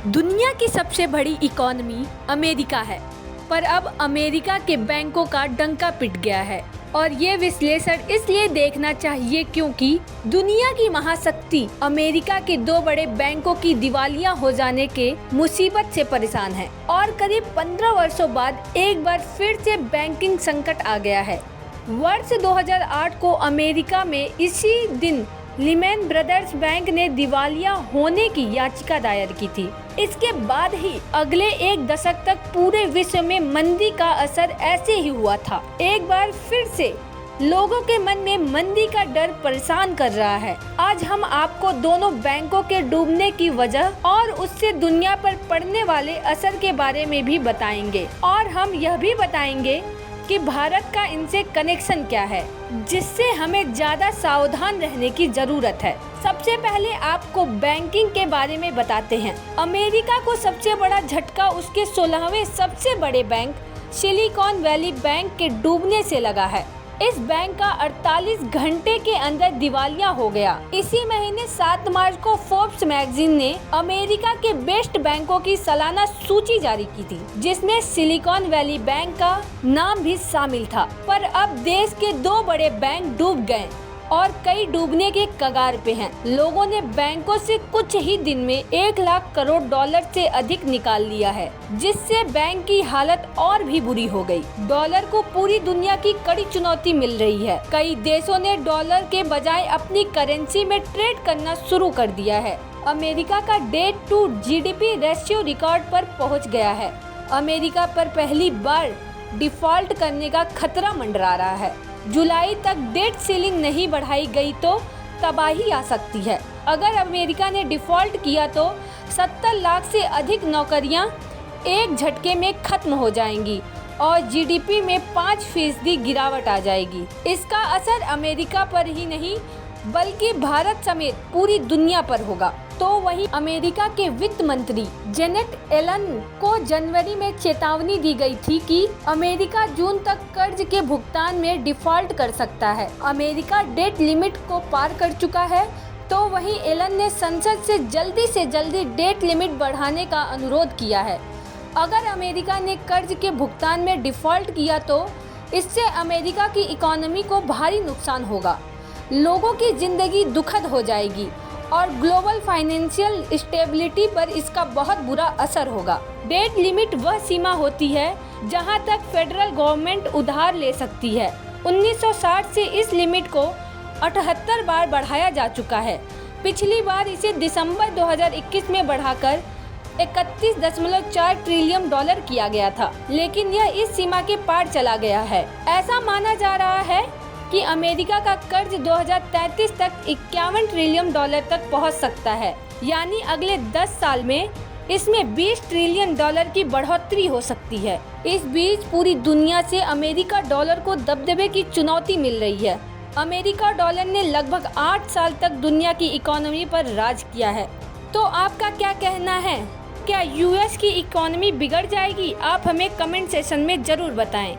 दुनिया की सबसे बड़ी इकोनॉमी अमेरिका है, पर अब अमेरिका के बैंकों का डंका पिट गया है और ये विश्लेषण इसलिए देखना चाहिए क्योंकि दुनिया की महाशक्ति अमेरिका के दो बड़े बैंकों की दिवालिया हो जाने के मुसीबत से परेशान है और करीब 15 वर्षों बाद एक बार फिर से बैंकिंग संकट आ गया है। वर्ष 2008 को अमेरिका में इसी दिन लिमैन ब्रदर्स बैंक ने दिवालिया होने की याचिका दायर की थी। इसके बाद ही अगले एक दशक तक पूरे विश्व में मंदी का असर ऐसे ही हुआ था। एक बार फिर से लोगों के मन में मंदी का डर परेशान कर रहा है। आज हम आपको दोनों बैंकों के डूबने की वजह और उससे दुनिया पर पड़ने वाले असर के बारे में भी बताएंगे और हम यह भी बताएंगे कि भारत का इनसे कनेक्शन क्या है, जिससे हमें ज्यादा सावधान रहने की जरूरत है। सबसे पहले आपको बैंकिंग के बारे में बताते हैं। अमेरिका को सबसे बड़ा झटका उसके 16वें सबसे बड़े बैंक सिलिकॉन वैली बैंक के डूबने से लगा है। इस बैंक का 48 घंटे के अंदर दिवालिया हो गया। इसी महीने 7 मार्च को फोर्ब्स मैगजीन ने अमेरिका के बेस्ट बैंकों की सालाना सूची जारी की थी, जिसमें सिलिकॉन वैली बैंक का नाम भी शामिल था। पर अब देश के दो बड़े बैंक डूब गए और कई डूबने के कगार पे हैं। लोगों ने बैंकों से कुछ ही दिन में 1 लाख करोड़ डॉलर से अधिक निकाल लिया है, जिससे बैंक की हालत और भी बुरी हो गई। डॉलर को पूरी दुनिया की कड़ी चुनौती मिल रही है। कई देशों ने डॉलर के बजाय अपनी करेंसी में ट्रेड करना शुरू कर दिया है। अमेरिका का debt to GDP ratio record पर पहुँच गया है। अमेरिका पर पहली बार डिफॉल्ट करने का खतरा मंडरा रहा है। जुलाई तक डेट सीलिंग नहीं बढ़ाई गई तो तबाही आ सकती है। अगर अमेरिका ने डिफॉल्ट किया तो 70 लाख से अधिक नौकरियां एक झटके में खत्म हो जाएंगी और जीडीपी में 5% गिरावट आ जाएगी। इसका असर अमेरिका पर ही नहीं बल्कि भारत समेत पूरी दुनिया पर होगा। तो वहीं अमेरिका के वित्त मंत्री जेनेट एलन को जनवरी में चेतावनी दी गई थी कि अमेरिका जून तक कर्ज के भुगतान में डिफॉल्ट कर सकता है। अमेरिका डेट लिमिट को पार कर चुका है, तो वहीं एलन ने संसद से जल्दी डेट लिमिट बढ़ाने का अनुरोध किया है। अगर अमेरिका ने कर्ज के भुगतान में डिफॉल्ट किया तो इससे अमेरिका की इकोनॉमी को भारी नुकसान होगा, लोगों की जिंदगी दुखद हो जाएगी और ग्लोबल फाइनेंशियल स्टेबिलिटी पर इसका बहुत बुरा असर होगा। डेट लिमिट वह सीमा होती है जहां तक फेडरल गवर्नमेंट उधार ले सकती है। 1960 से इस लिमिट को 78 बार बढ़ाया जा चुका है। पिछली बार इसे दिसंबर 2021 में बढ़ाकर 31.4 ट्रिलियन डॉलर किया गया था, लेकिन यह इस सीमा के पार चला गया है। ऐसा माना जा रहा है कि अमेरिका का कर्ज 2033 तक 51 ट्रिलियन डॉलर तक पहुंच सकता है, यानी अगले 10 साल में इसमें 20 ट्रिलियन डॉलर की बढ़ोतरी हो सकती है। इस बीच पूरी दुनिया से अमेरिका डॉलर को दबदबे की चुनौती मिल रही है। अमेरिका डॉलर ने लगभग 8 साल तक दुनिया की इकोनॉमी पर राज किया है। तो आपका क्या कहना है? क्या यूएस की इकोनॉमी बिगड़ जाएगी? आप हमें कमेंट सेशन में जरूर बताएं।